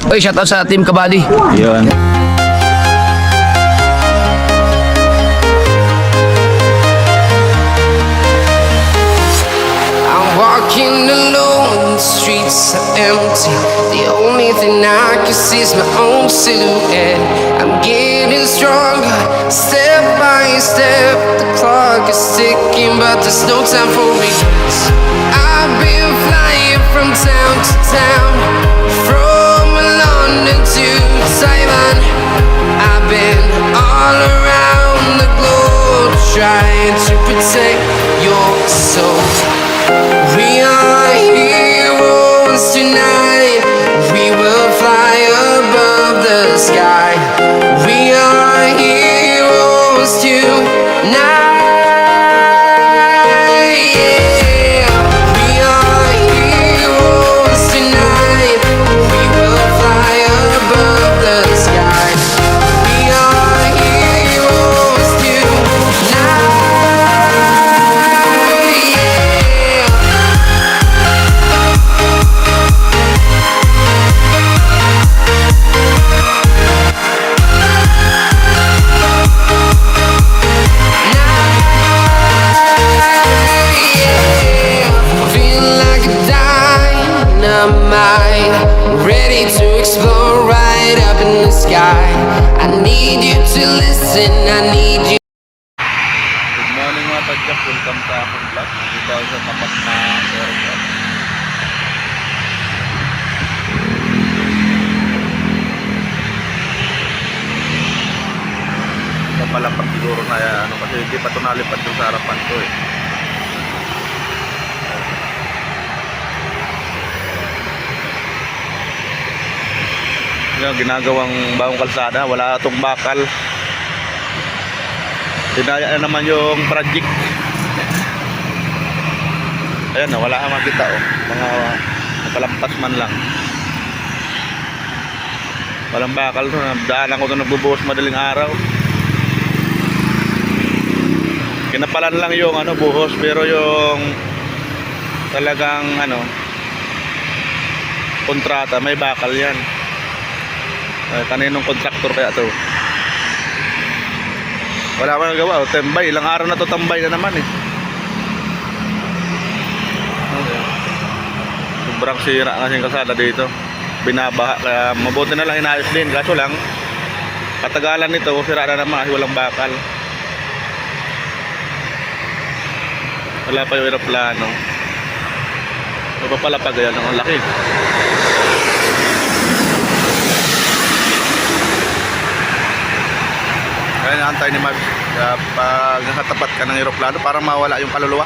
Oy, shoutout sa Team Kabady. Yun. I'm walking alone, the streets are empty. The only thing I can see is my own silhouette. I'm getting stronger, step by step. The clock is ticking, but there's no time for regrets. I've been flying from town to town, from London to Taiwan. I've been all around the globe, trying to protect your soul. We are heroes tonight. We will fly above the sky. We are heroes tonight. Yeah. We are heroes tonight. We will fly above the sky. We are heroes tonight. Yeah. Feel like a dynamite, ready to explode right up in the sky. I need you to listen, I need you. Good morning mga tadyak. Welcome sa akong vlog. Dito ako sa tapat na airport. Ito pala pag siguro na ano, kasi hindi pa ito nalipad doon sa harapan ko eh. Yung ginagawang bagong kalsada, wala itong bakal. Dinaya na naman yung project. Ayan na, wala kang makita oh. Mga nakalampas man lang. Walang bakal to. Daanan ko ito nagbubuhos madaling araw. Kinapalan lang yung ano, buhos, pero yung talagang ano, kontrata, may bakal yan. Kaninong kontraktor kaya to? Wala akong nagawa, tambay. Ilang araw na to tambay na naman eh. Sobrang sira kasi yung kasada dito. Binabaha, kaya mabuti na lang inayos din. Kaso lang, katagalan nito, sira na naman kasi walang bakal. Wala pa yung aeroplano. Ano pa pala pag yan, ang laki. Kaya naantay ni Mag, pag nakatapat ka ng aeroplano para mawala yung kaluluwa.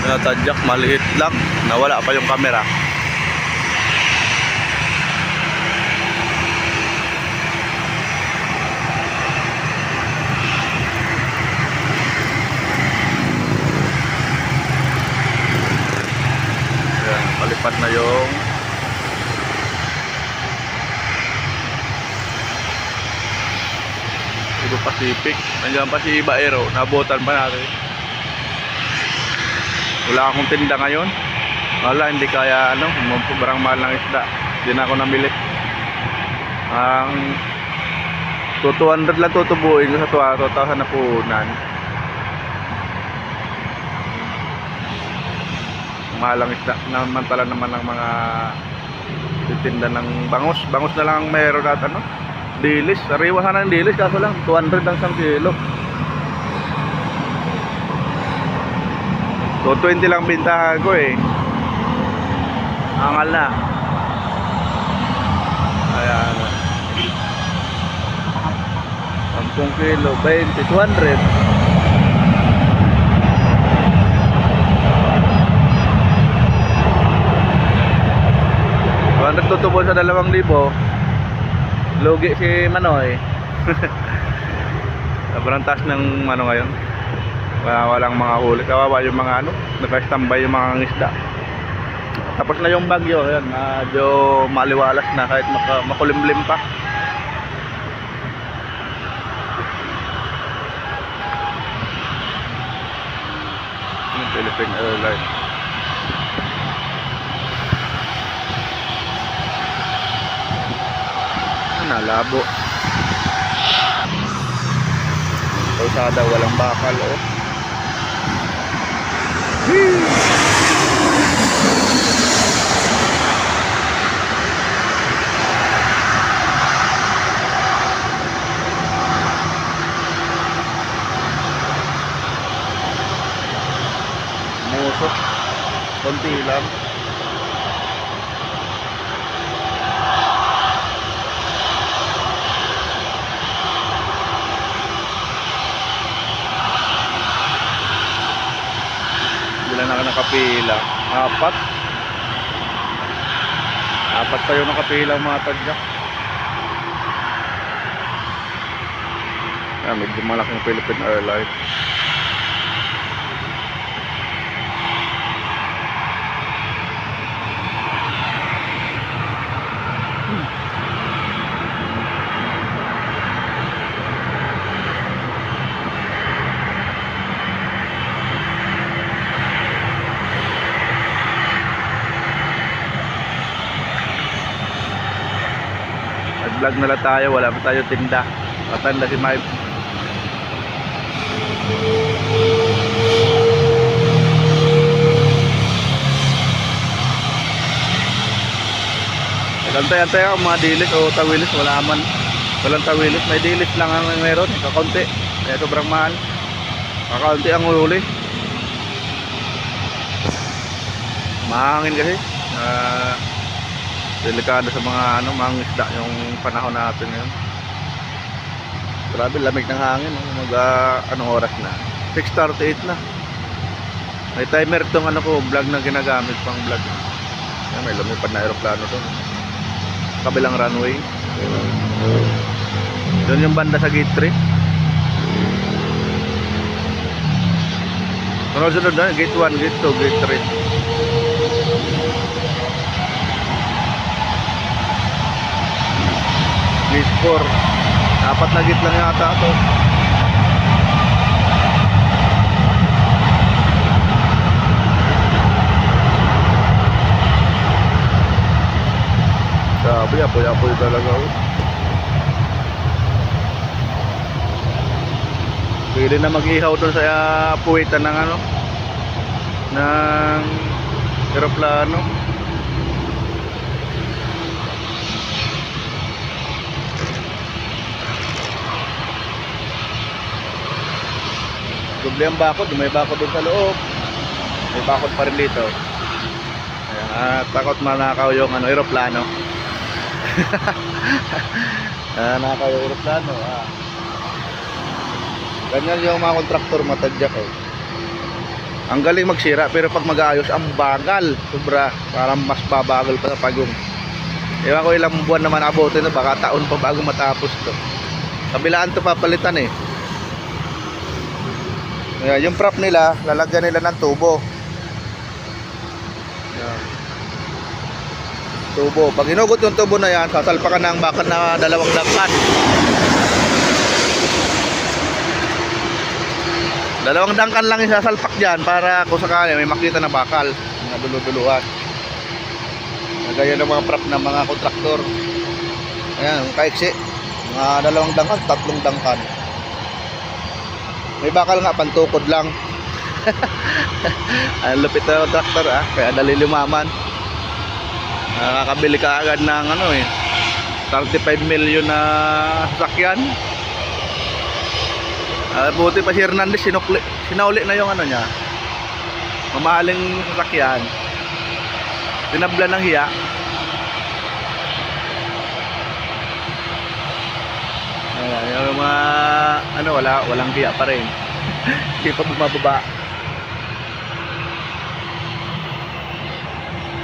Natadyak, maliit lang, nawala pa yung camera. Palipad na yung Cebu Pacific. Nandiyan pa si Iba Aero, nabutan pa natin. Wala akong tinda ngayon. Wala, hindi kaya ano, sobrang mahal ng isda. Hindi na ako namili. Ang 200 lang tutubuin ko sa 2,000 na puhunan. Mahalang isda, namantala naman ng mga titinda ng bangus. Bangus na lang meron at ano, dilis. Sariwa sana ng dilis, kaso lang 200 ang 1 kilo. 220 lang bintahan ko eh. Angal na. Ayan. 10 kilo, 20, 200. Nagtutubol sa 2,000. Lugi si Manoy. Sobrang taas ng ano ngayon. Walang mga huli. Kawawa yung mga ano, naka-standby yung mga isda. Tapos na yung bagyo, ayan, medyo maliwalas na kahit makulimlim pa. Philippine Airlines. Nalabo. Kalsada walang bakal, oh. Musok. Konti lang. Ilan na nakapila? Apat. Apat tayo nakapila mga tadyak. Ayan, medyo malaking Philippine Airlines. Vlog na lang tayo, wala pa tayo tinda. Matanda si Mike. Antay-antay ako mga dilis o tawilis, wala man. Walang tawilis, may dilis lang ang meron, kakunti. Kaya sobrang mahal. Kakaunti ang huli. Mahangin kasi. Delikado sa mga mga isda yung panahon natin ngayon. Grabe lamig ng hangin, anong oras na? 6:38 na. May timer tong vlog na ginagamit pang vlog. Ayan, may lumipad na aeroplano doon. Kabilang runway. Doon yung banda sa gate 3. Sunod-sunod na, gate 1, gate 2, gate 3. Gate 4. Apat na gate lang yata ito. Sabi, apoy-apoy talaga. Pwede na mag-ihaw doon sa puwitan ng ng aeroplano. Doble ang bakod, may bakod doon sa loob. May bakod pa rin dito. Ayan, takot manakaw yung aeroplano. Nanakaw yung aeroplano. Ganyan yung mga kontraktor matadyak. Ang galing magsira, pero pag mag-aayos, ang bagal. Sobra, parang mas babagal pa sa pagong. Ewan ko ilang buwan naman abutin, baka taon pa bago matapos to. Kabilaan to papalitan eh. Yung prop nila, lalagyan nila ng tubo. Yan. Tubo. Pag hinugot yung tubo na yan, sasalpakan ng bakal na 2 dangkan. 2 dangkan lang yung sasalpak dyan para kung sakali may makita na bakal. Mga dulu-duluhan. Ganyan ang mga prop ng mga kontraktor. Ayan, kaiksi. Mga 2 dangkan, 3 dangkan. May bakal nga, pantukod lang. Ang lupit na traktor kaya dali lumaman. Nakakabili ka agad ng 35 million na sasakyan. Buti pa si Hernandez, sinauli na yung niya. Mamahaling sasakyan. Tinabla ng hiya. Yung mga walang hiya pa rin. Hindi pa bumababa.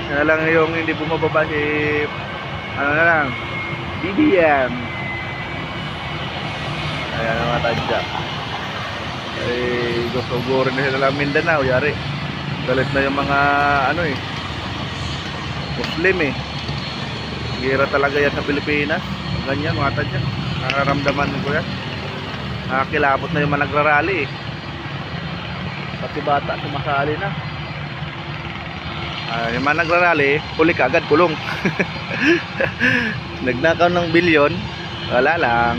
Kaya lang yung hindi bumababa si BBM. Ayan ang mga tadyak. Gusto rin na sila lang Mindanao, yari. Galit na yung mga Muslim eh. Gira talaga yan sa Pilipinas. Ganyan mga tadyak. Nararamdaman ko yan. Nakakilabot na yung mga nagrarally eh. Pati bata sumasali na. Yung mga nagrarally, huli ka agad, kulong. Nagnakaw ng bilyon, wala lang.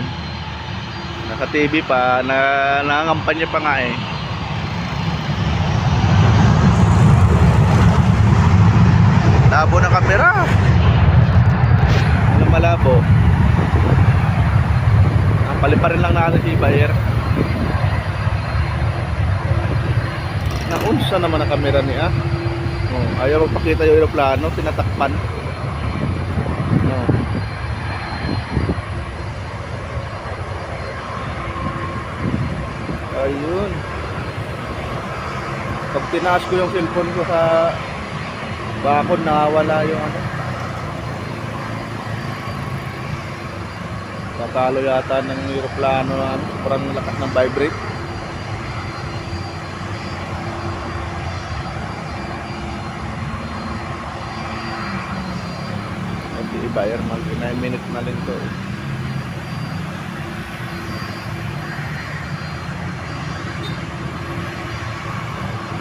Naka TV pa, nangangampanya pa nga eh. Labo ng kamera. Ano malabo? Paliparin lang natin si Bayer. Naunsa naman ang kamera niya. Oh, ayaw magpakita yung aeroplano, tinatakpan. Oh. Ayun. Pag tinaas ko yung cellphone ko sa bakod, nakawala yung ano. Tatalo yata ng aeroplano na ano, sobrang lakas ng vibrate. Bayer mag 9 minutes na rin to.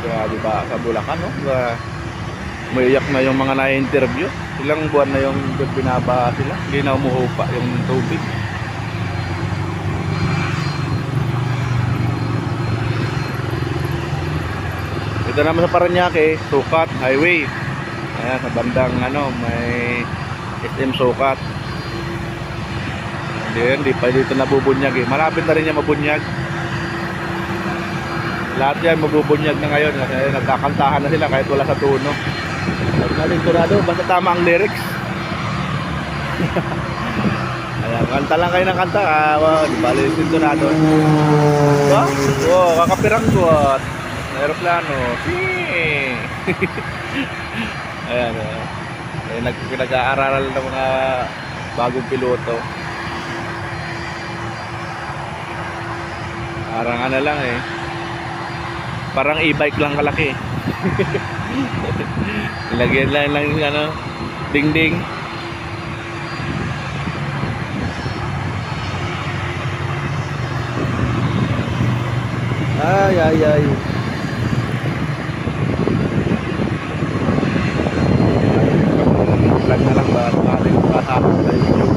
Kaya di ba sa Bulacan, no? Umiiyak na yung mga na-interview. Ilang buwan na yung binaba sila. Hindi na umuhupa yung tubig. Ito naman sa Parañaque, Sukat Highway. Ayan, sa bandang ano, may SM Sukat. Hindi pa dito nabubunyag eh. Malapit na rin yan mabunyag. Lahat yan mabubunyag na ngayon kasi nagkakantahan na sila kahit wala sa tono. Nalinturado, basta tama ang lyrics. Ayan, kanta lang kayo ng kanta. Di ba, linturado. Wow, kakapirang ko at aeroplano. Ayan, nag-aaral ng mga bagong piloto. Parang ano lang eh. Parang e-bike lang kalaki. Ilagyan lang yung ano, ding-ding. Ay. Vlog na lang ba ating kasama sa YouTube.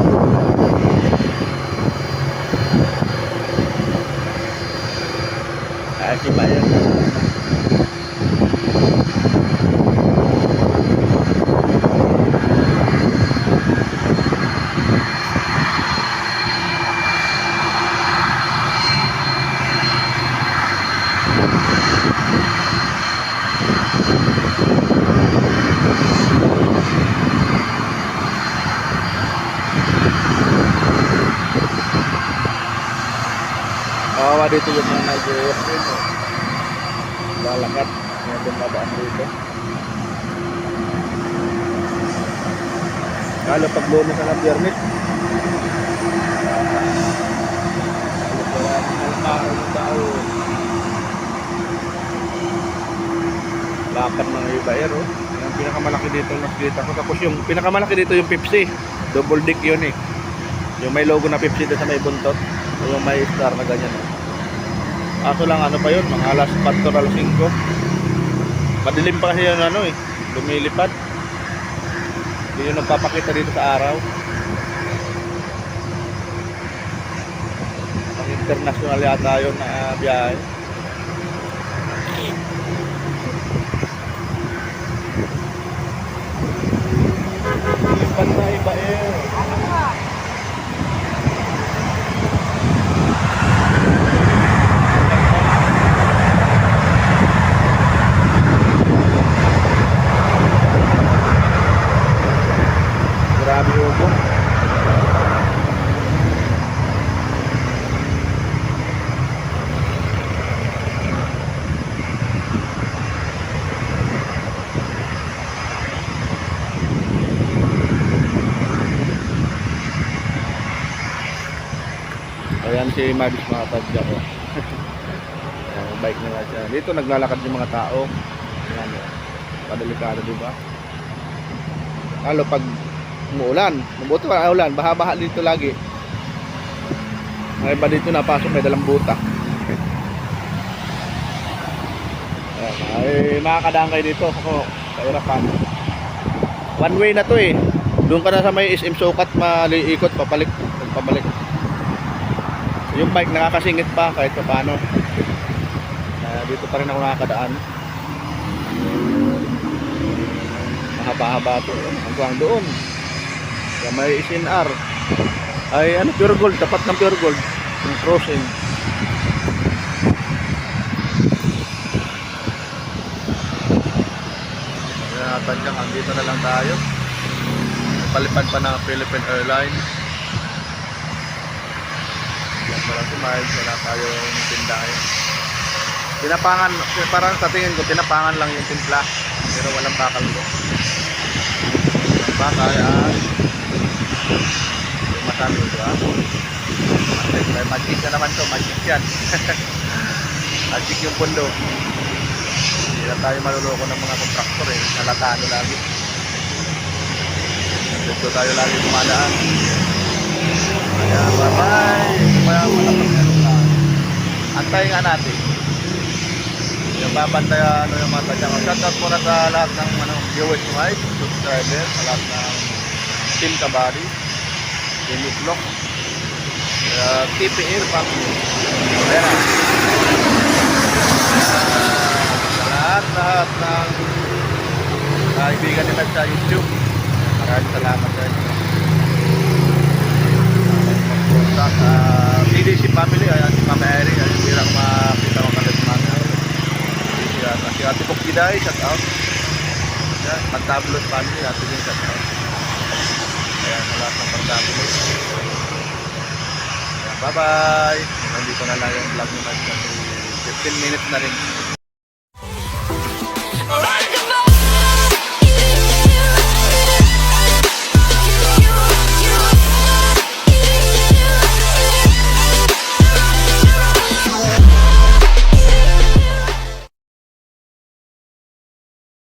Si Bayer. Kawawa dito yung mga nag-iwas dito. Lalakat. May dumadaan dito. Lalo pag lunes na ng Biyernes. Lakad ng Bayer oh. Yung pinakamalaki dito nakikita ko. Tapos yung pinakamalaki dito yung Pepsi. Double dick yun eh. Yung may logo na Pepsi doon sa may buntot. Yung may star na ganyan oh. Aso lang ano pa yun, mga alas 4 or alas 5. Madilim pa kasi yung ano eh, lumilipad. Hindi yung nagpapakita dito sa araw. Ang international yata yun na biyahe. Lipad na iba eh. Grabe ubo. Ayan si Mabis mga tadya ko. Bike na nga siya. Dito naglalakad yung mga tao. Ayan, padalikado diba? Lalo pag umuulan, mabuti wala ulan, baha-baha dito lagi. May iba dito napasok, may dalang buta. ay makakadaan kayo dito ako kahirapan. One way na to eh. Doon ka na sa may SM Sukat, maliikot papalik pabalik. Yung bike nakakasingit pa kahit pa paano. Dito pa rin ako nakakadaan. Mahaba-haba to hanggang doon sa may SNR ay ano, Pure Gold, tapat ng Pure Gold yung crossing. Tadyang andito na lang tayo. Palipad pa ng Philippine Airlines. Yan pala si Miles, wala tayong tindahan. Tinapangan, parang sa tingin ko tinapangan lang yung timpla pero walang bakal ko. Bakal yan yung masabi ko may magic na naman to, magic yan. Magic yung pundo. Hindi na tayo maluloko ng mga kontraktor eh, nalatano lagi. Dito tayo lagi kumadaan. Kaya bye bye. Kaya malapag na antay nga natin yung babantay yung mga tadyang. Shoutout muna sa lahat ng viewers mo ay subscriber, sa lahat ng Team Kabari, Team Itlog, TPL family. Ayan na. Sa lahat ng kaibigan nila sa YouTube, maraming salamat sa inyo. Sa TDC family, ayan si Mama Eri, ayan hirap makita ko kalit mga si Ate Pokjiday, shout out. Ayan, Pantablos family, Ate din shout out. Ayan, sa lahat ng Pantablos. Ayan, bye bye. Nandito na lang yung vlog naman kasi 15 minutes na rin.